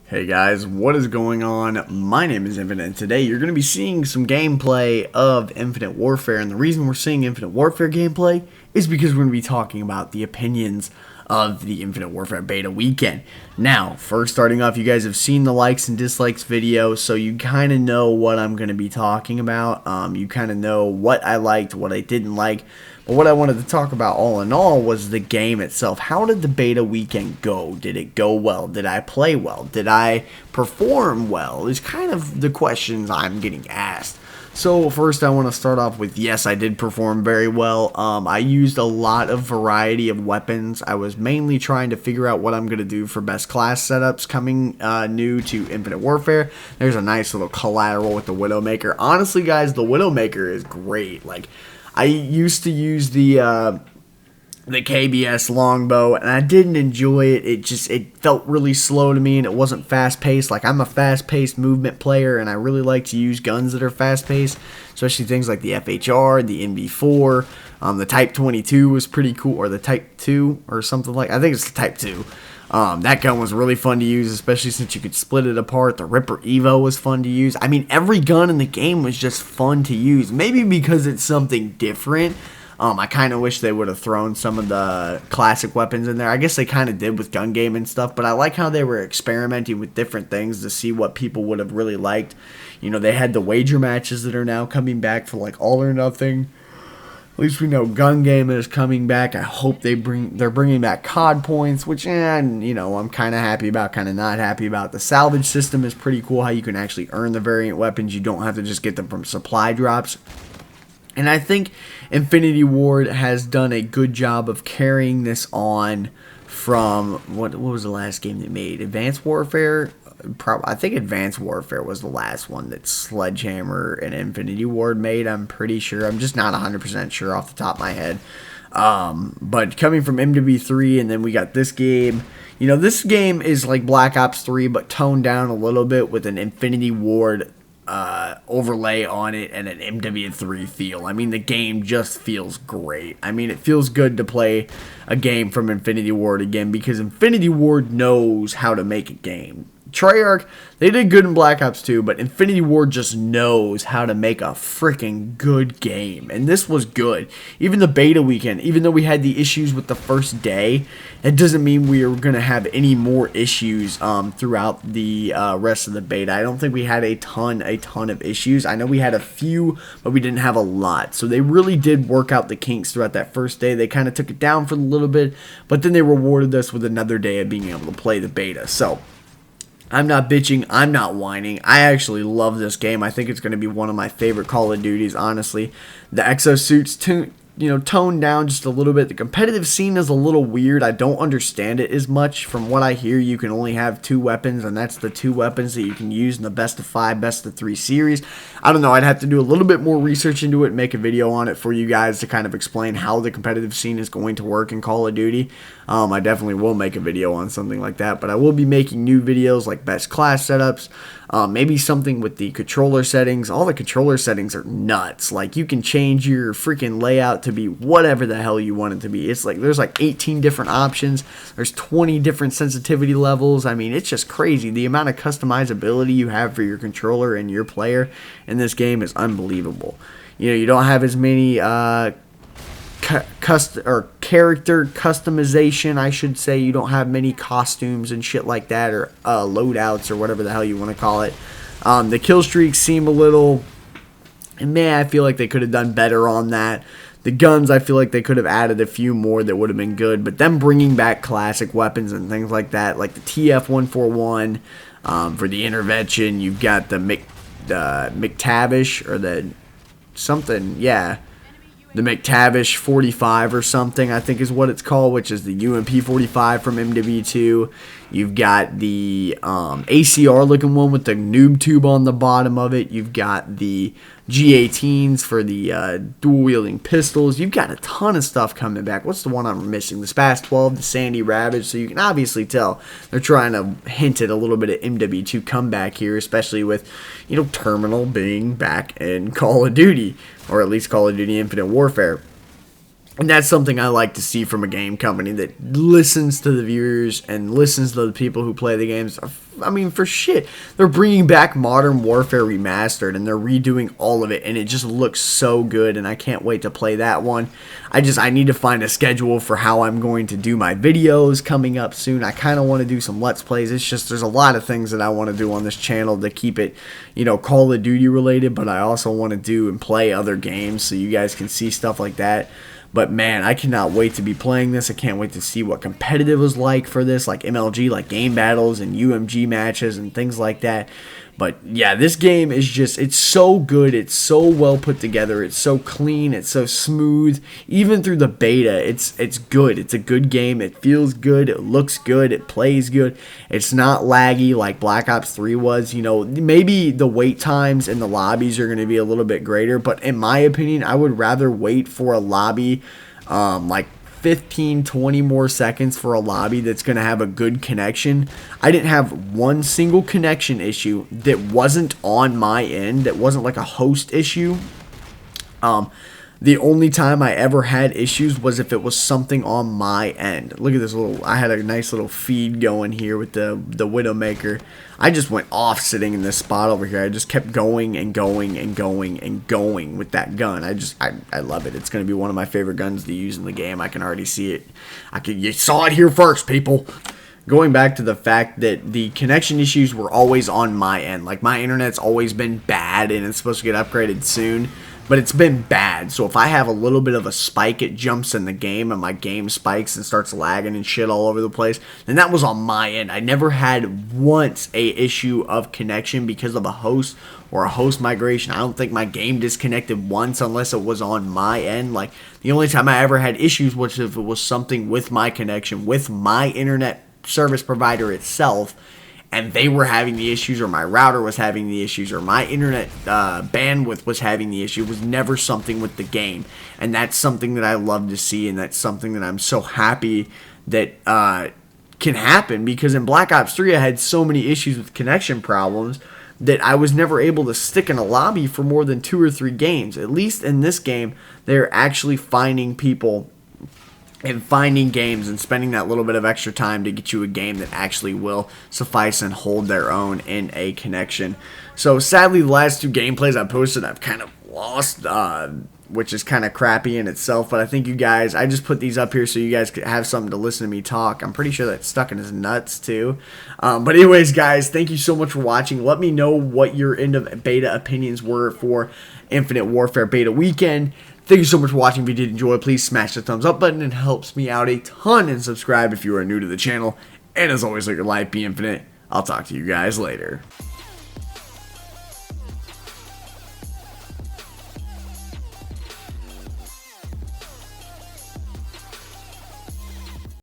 Hey guys, what is going on? My name is Infinite, and today you're going to be seeing some gameplay of Infinite Warfare, and the reason we're seeing Infinite Warfare gameplay is because we're going to be talking about the opinions of the Infinite Warfare beta weekend. Now, first starting off, you guys have seen the likes and dislikes video, so you kind of know what I'm going to be talking about. You kind of know what I liked, what I didn't like. But what I wanted to talk about all in all was the game itself. How did the beta weekend go? Did it go well? Did I play well? Did I perform well? Is kind of the questions I'm getting asked. So first I want to start off with, yes, I did perform very well. I used a lot of variety of weapons. I was mainly trying to figure out what I'm going to do for best class setups coming new to Infinite Warfare. There's a nice little collateral with the Widowmaker. Honestly, guys, the Widowmaker is great. I used to use the KBS longbow, and I didn't enjoy it. It felt really slow to me, and it wasn't fast-paced. I'm a fast-paced movement player, and I really like to use guns that are fast-paced, especially things like the FHR, the NV4, the Type 22 was pretty cool, or the Type 2, or something like. I think it's the Type 2. That gun was really fun to use, especially since you could split it apart. The Ripper Evo was fun to use. I mean, every gun in the game was just fun to use. Maybe because it's something different. I kind of wish they would have thrown some of the classic weapons in there. I guess they kind of did with gun game and stuff, but I like how they were experimenting with different things to see what people would have really liked. You know, they had the wager matches that are now coming back for all or nothing. At least we know gun game is coming back. I hope they're bringing back COD points, which I'm kind of happy about, kind of not happy about. The salvage system is pretty cool, how you can actually earn the variant weapons. You don't have to just get them from supply drops. And I think Infinity Ward has done a good job of carrying this on from what was the last game they made? Advanced Warfare? I think Advanced Warfare was the last one that Sledgehammer and Infinity Ward made. I'm pretty sure. I'm just not 100% sure off the top of my head. But coming from MW3, and then we got this game. You know, this game is like Black Ops 3, but toned down a little bit with an Infinity Ward overlay on it and an MW3 feel. I mean, the game just feels great. I mean, it feels good to play a game from Infinity Ward again, because Infinity Ward knows how to make a game. Treyarch, they did good in Black Ops 2, but Infinity Ward just knows how to make a freaking good game. And this was good. Even the beta weekend, even though we had the issues with the first day, it doesn't mean we are going to have any more issues throughout the rest of the beta. I don't think we had a ton of issues. I know we had a few, but we didn't have a lot. So they really did work out the kinks throughout that first day. They kind of took it down for a little bit, but then they rewarded us with another day of being able to play the beta. So I'm not bitching, I'm not whining. I actually love this game. I think it's going to be one of my favorite Call of Duties, honestly. The exosuits toned down just a little bit. The competitive scene is a little weird. I don't understand it as much. From what I hear, you can only have 2 weapons, and that's the 2 weapons that you can use in the best of 5, best of 3 series. I don't know. I'd have to do a little bit more research into it and make a video on it for you guys to kind of explain how the competitive scene is going to work in Call of Duty. I definitely will make a video on something like that, but I will be making new videos like best class setups, maybe something with the controller settings. All the controller settings are nuts. You can change your freaking layout to be whatever the hell you want it to be. It's there's 18 different options. There's 20 different sensitivity levels. I mean, it's just crazy. The amount of customizability you have for your controller and your player in this game is unbelievable. You don't have as many character customization, I should say. You don't have many costumes and shit like that, or loadouts, or whatever the hell you want to call it. The kill streaks seem a little, I feel like they could have done better on that. The guns, I feel like they could have added a few more that would have been good, but them bringing back classic weapons and things like that, like the TF-141 for the intervention. You've got the McTavish, or the something, yeah. The McTavish 45 or something, I think is what it's called, which is the UMP 45 from MW2. You've got the ACR looking one with the noob tube on the bottom of it. You've got the G18s for the dual wielding pistols. You've got a ton of stuff coming back. What's the one I'm missing? The SPAS 12, the Sandy Ravage. So you can obviously tell they're trying to hint at a little bit of MW2 comeback here, especially with, Terminal being back in Call of Duty, or at least Call of Duty Infinite Warfare. And that's something I like to see from a game company that listens to the viewers and listens to the people who play the games. I mean, for shit, they're bringing back Modern Warfare Remastered, and they're redoing all of it, and it just looks so good, and I can't wait to play that one. I need to find a schedule for how I'm going to do my videos coming up soon. I kind of want to do some Let's Plays. It's just, there's a lot of things that I want to do on this channel to keep it, you know, Call of Duty related, but I also want to do and play other games so you guys can see stuff like that. But man, I cannot wait to be playing this. I can't wait to see what competitive is like for this, like MLG, like game battles and UMG matches and things like that. But yeah, this game is just, it's so good. It's so well put together. It's so clean. It's so smooth. Even through the beta, it's good. It's a good game. It feels good. It looks good. It plays good. It's not laggy like Black Ops 3 was. You know, maybe the wait times in the lobbies are going to be a little bit greater. But in my opinion, I would rather wait for a lobby like 15-20 more seconds for a lobby that's going to have a good connection. I didn't have one single connection issue that wasn't on my end, that wasn't like a host issue. The only time I ever had issues was if it was something on my end. Look at this little, I had a nice little feed going here with the Widowmaker. I just went off sitting in this spot over here. I just kept going and going and going and going with that gun. I love it. It's going to be one of my favorite guns to use in the game. I can already see it. You saw it here first, people. Going back to the fact that the connection issues were always on my end. Like, my internet's always been bad and it's supposed to get upgraded soon. But it's been bad, so if I have a little bit of a spike, it jumps in the game, and my game spikes and starts lagging and shit all over the place, then that was on my end. I never had once a issue of connection because of a host or a host migration. I don't think my game disconnected once unless it was on my end. Like, the only time I ever had issues was if it was something with my connection, with my internet service provider itself, and they were having the issues, or my router was having the issues, or my internet bandwidth was having the issue. It was never something with the game. And that's something that I love to see, and that's something that I'm so happy that can happen, because in Black Ops 3 I had so many issues with connection problems that I was never able to stick in a lobby for more than 2 or 3 games. At least in this game, they're actually finding people and finding games and spending that little bit of extra time to get you a game that actually will suffice and hold their own in a connection. So sadly, the last 2 gameplays I posted, I've kind of lost, which is kind of crappy in itself. But I think you guys, I just put these up here so you guys could have something to listen to me talk. I'm pretty sure that's stuck in his nuts too. But anyways, guys, thank you so much for watching. Let me know what your end of beta opinions were for Infinite Warfare Beta Weekend. Thank you so much for watching. If you did enjoy, please smash the thumbs up button. It helps me out a ton. And subscribe if you are new to the channel. And as always, let your life be infinite. I'll talk to you guys later.